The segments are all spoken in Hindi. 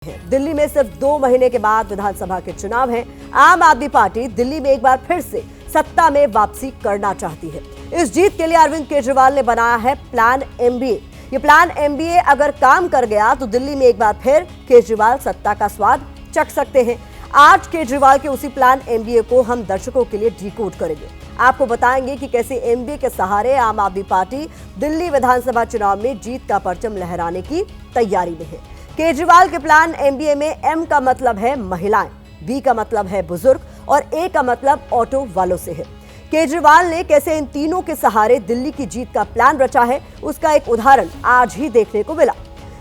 दिल्ली में सिर्फ 2 महीने के बाद विधानसभा के चुनाव हैं। आम आदमी पार्टी दिल्ली में एक बार फिर से सत्ता में वापसी करना चाहती है। इस जीत के लिए अरविंद केजरीवाल ने बनाया है प्लान एमबीए। ये प्लान एमबीए अगर काम कर गया तो दिल्ली में एक बार फिर केजरीवाल सत्ता का स्वाद चख सकते हैं। आज केजरीवाल के उसी प्लान एमबीए को हम दर्शकों के लिए डिकोड करेंगे। आपको बताएंगे कि कैसे एमबीए के सहारे आम आदमी पार्टी दिल्ली विधानसभा चुनाव में जीत का परचम लहराने की तैयारी में है। केजरीवाल के प्लान एमबीए में एम का मतलब है महिलाएं, बी का मतलब है बुजुर्ग और ए का मतलब ऑटो वालों से है। केजरीवाल ने कैसे इन तीनों के सहारे दिल्ली की जीत का प्लान रचा है, उसका एक उदाहरण आज ही देखने को मिला।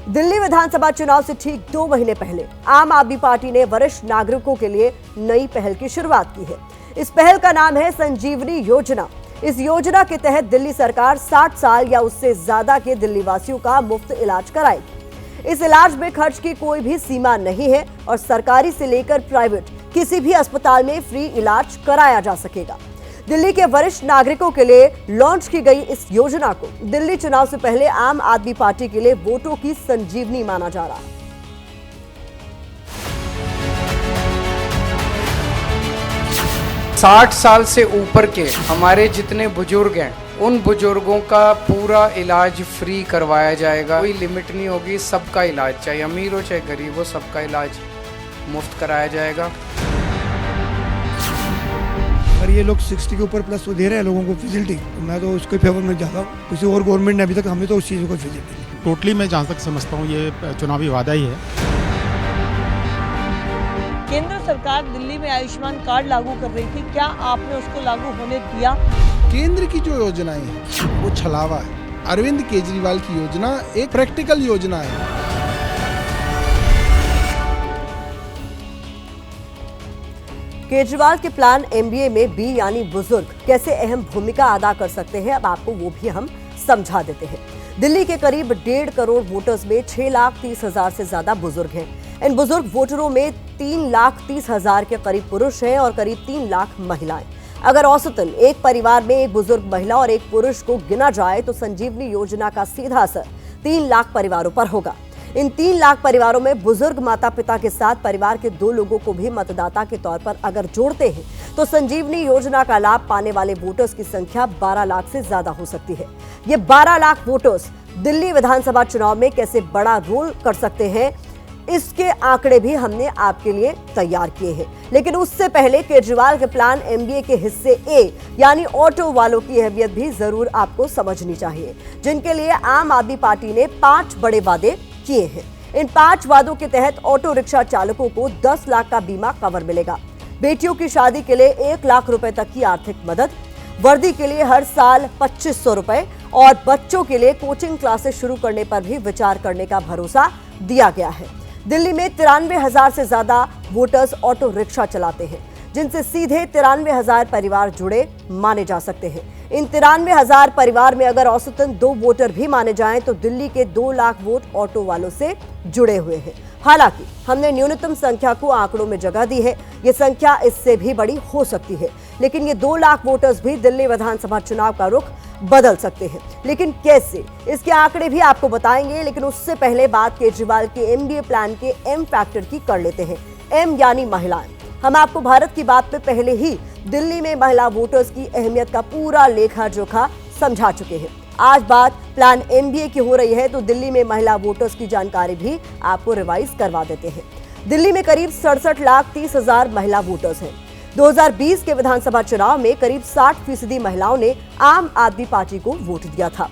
दिल्ली विधानसभा चुनाव से ठीक 2 महीने पहले आम आदमी पार्टी ने वरिष्ठ नागरिकों के लिए नई पहल की शुरुआत की है। इस पहल का नाम है संजीवनी योजना। इस योजना के तहत दिल्ली सरकार 60 साल या उससे ज्यादा के दिल्ली वासियों का मुफ्त इलाज कराएगी। इस इलाज में खर्च की कोई भी सीमा नहीं है और सरकारी से लेकर प्राइवेट किसी भी अस्पताल में फ्री इलाज कराया जा सकेगा। दिल्ली के वरिष्ठ नागरिकों के लिए लॉन्च की गई इस योजना को दिल्ली चुनाव से पहले आम आदमी पार्टी के लिए वोटों की संजीवनी माना जा रहा है। 60 साल से ऊपर के हमारे जितने बुजुर्ग हैं उन बुजुर्गों का पूरा इलाज फ्री करवाया जाएगा। कोई लिमिट नहीं होगी, सबका इलाज, चाहे अमीर हो चाहे गरीब हो, सबका इलाज मुफ्त कराया जाएगा। अगर ये लोग 60 के ऊपर प्लस वो दे रहे हैं लोगों को फैसिलिटी, तो मैं तो उसके फेवर में जाता हूँ। किसी और गवर्नमेंट ने अभी तक हमें तो उस चीज़ को फैसिलिटी नहीं। टोटली मैं जहाँ तक समझता हूँ ये चुनावी वादा ही है। केंद्र सरकार दिल्ली में आयुष्मान कार्ड लागू कर रही थी, क्या आपने उसको लागू होने दिया? केंद्र की जो योजनाएं हैं वो छलावा है। अरविंद केजरीवाल की योजना एक प्रैक्टिकल योजना है। केजरीवाल के प्लान एमबीए में बी यानी बुजुर्ग कैसे अहम भूमिका अदा कर सकते हैं, अब आपको वो भी हम समझा देते हैं। दिल्ली के करीब 1.5 करोड़ वोटर्स में 6,30,000 से ज्यादा बुजुर्ग हैं। इन बुजुर्ग वोटरों में 3,30,000 के करीब पुरुष हैं और करीब 3 लाख महिलाएं। अगर औसतन एक परिवार में एक बुजुर्ग महिला और एक पुरुष को गिना जाए तो संजीवनी योजना का सीधा असर 3 लाख परिवारों पर होगा। इन 3 लाख परिवारों में बुजुर्ग माता पिता के साथ परिवार के 2 लोगों को भी मतदाता के तौर पर अगर जोड़ते हैं तो संजीवनी योजना का लाभ पाने वाले वोटर्स की संख्या 12 लाख से ज्यादा हो सकती है। ये 12 लाख वोटर्स दिल्ली विधानसभा चुनाव में कैसे बड़ा रोल कर सकते हैं, इसके आंकड़े भी हमने आपके लिए तैयार किए हैं। लेकिन उससे पहले केजरीवाल के प्लान एमबीए के हिस्से ए यानी ऑटो वालों की अहमियत भी जरूर आपको समझनी चाहिए, जिनके लिए आम आदमी पार्टी ने 5 बड़े वादे किए हैं। इन 5 वादों के तहत ऑटो रिक्शा चालकों को 10 लाख का बीमा कवर मिलेगा, बेटियों की शादी के लिए 1 लाख रुपए तक की आर्थिक मदद, वर्दी के लिए हर साल 2500 रुपए और बच्चों के लिए कोचिंग क्लासेस शुरू करने पर भी विचार करने का भरोसा दिया गया है। दिल्ली में 93,000 से ज्यादा वोटर्स ऑटो रिक्शा चलाते हैं, जिनसे सीधे 93,000 परिवार जुड़े माने जा सकते हैं। इन 93,000 परिवार में अगर औसतन 2 वोटर भी माने जाएं तो दिल्ली के 2 लाख वोट ऑटो वालों से जुड़े हुए हैं। हालांकि हमने न्यूनतम संख्या को आंकड़ों में जगह दी है, ये संख्या इससे भी बड़ी हो सकती है, लेकिन ये 2 लाख वोटर्स भी दिल्ली विधानसभा चुनाव का रुख बदल सकते हैं। लेकिन कैसे, इसके आंकड़े भी आपको बताएंगे। लेकिन उससे पहले बात केजरीवाल के एमबीए प्लान के एम फैक्टर की कर लेते हैं। एम यानी महिलाएं। हम आपको भारत की बात में पहले ही दिल्ली में महिला वोटर्स की अहमियत का पूरा लेखा जोखा समझा चुके हैं। आज बात प्लान एमबीए की हो रही है तो दिल्ली में महिला वोटर्स की जानकारी भी आपको रिवाइज करवा देते हैं। दिल्ली में करीब 67,30,000 महिला वोटर्स हैं। 2020 के विधानसभा चुनाव में करीब 60% महिलाओं ने आम आदमी पार्टी को वोट दिया था।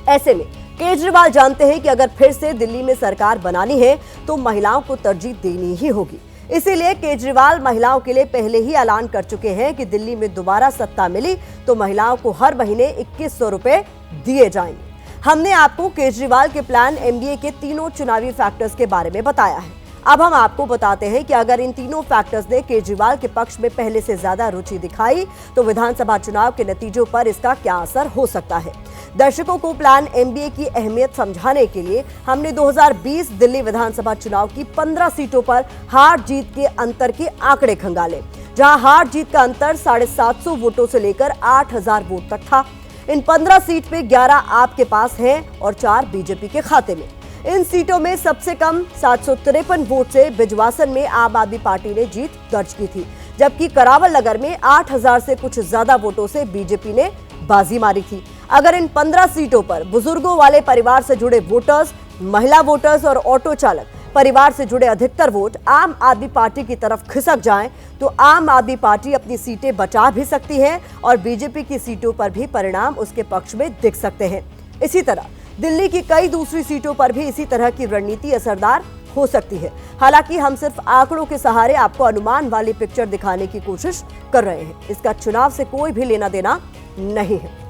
ऐसे में केजरीवाल जानते हैं कि अगर फिर से दिल्ली में सरकार बनानी है तो महिलाओं को तरजीह देनी ही होगी। इसीलिए केजरीवाल महिलाओं के लिए पहले ही ऐलान कर चुके हैं कि दिल्ली में दोबारा सत्ता मिली तो महिलाओं को हर महीने 2100 रुपए दिए जाएंगे। हमने आपको केजरीवाल के प्लान एमबीए के तीनों चुनावी फैक्टर्स के बारे में बताया है। अब हम आपको बताते हैं कि अगर इन तीनों फैक्टर्स ने केजरीवाल के पक्ष में पहले से ज्यादा रुचि दिखाई तो विधानसभा चुनाव के नतीजों पर इसका क्या असर हो सकता है। दर्शकों को प्लान एमबीए की अहमियत समझाने के लिए हमने 2020 दिल्ली विधानसभा चुनाव की 15 सीटों पर हार जीत के अंतर के आंकड़े खंगाले, जहां हार जीत का अंतर 750 वोटों से लेकर 8,000 वोट तक था। इन 15 सीट पे 11 आपके पास हैं और 4 बीजेपी के खाते में। इन सीटों में सबसे कम 753 वोट से बिजवासन में आम आदमी पार्टी ने जीत दर्ज की थी, जबकि करावल नगर में 8000 से कुछ ज्यादा वोटों से बीजेपी ने बाजी मारी थी। अगर इन 15 सीटों पर बुजुर्गों वाले परिवार से जुड़े वोटर्स, महिला वोटर्स और ऑटो चालक परिवार से जुड़े अधिकतर वोट आम आदमी पार्टी की तरफ खिसक जाएं, तो आम आदमी पार्टी अपनी सीटें बचा भी सकती है और बीजेपी की सीटों पर भी परिणाम उसके पक्ष में दिख सकते हैं। इसी तरह दिल्ली की कई दूसरी सीटों पर भी इसी तरह की रणनीति असरदार हो सकती है। हालांकि हम सिर्फ आंकड़ों के सहारे आपको अनुमान वाली पिक्चर दिखाने की कोशिश कर रहे हैं। इसका चुनाव से कोई भी लेना देना नहीं है।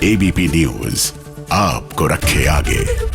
एबीपी न्यूज आपको रखे आगे।